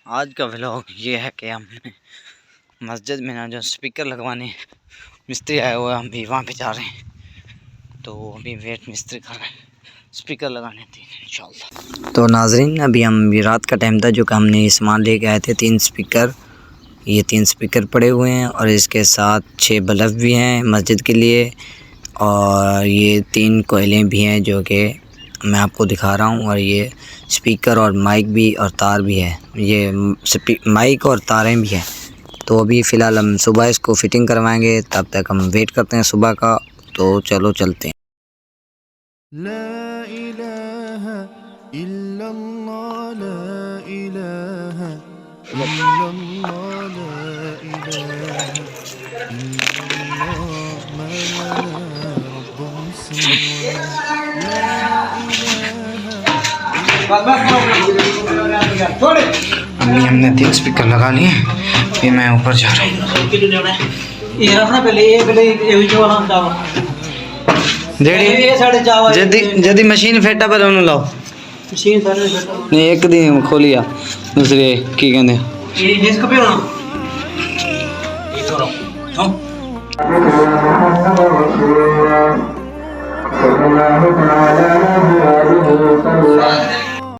आज का व्लॉग ये है कि हमने मस्जिद में ना जो स्पीकर लगवाने मिस्त्री आए हुए हम भी वहाँ पे जा रहे हैं। तो अभी वेट मिस्त्री कर रहे हैं स्पीकर लगाने इंशाल्लाह। तो नाजरीन अभी रात का टाइम था जो कि हमने सामान लेके आए थे 3 स्पीकर। ये 3 स्पीकर पड़े हुए हैं और इसके साथ 6 बल्ब भी हैं मस्जिद के लिए और ये 3 कोयलें भी हैं जो कि मैं आपको दिखा रहा हूँ। और ये स्पीकर और माइक भी और तार भी है, ये माइक और तारें भी हैं। तो अभी फ़िलहाल हम सुबह इसको फ़िटिंग करवाएंगे, तब तक हम वेट करते हैं सुबह का। तो चलो चलते हैं। ला इलाहा इल्लल्लाह, ला इलाहा इल्लल्लाह, ला इलाहा इल्लल्लाह, मा लना रब्बुन सिवा, ला इलाहा। अभी हमने 3 स्पीकर लगा लिए, फिर मैं ऊपर जा रहा हूँ। जदी मशीन फेटा पर उन्होंने लाओ नहीं एक दिन खोलिया दूसरे की कहते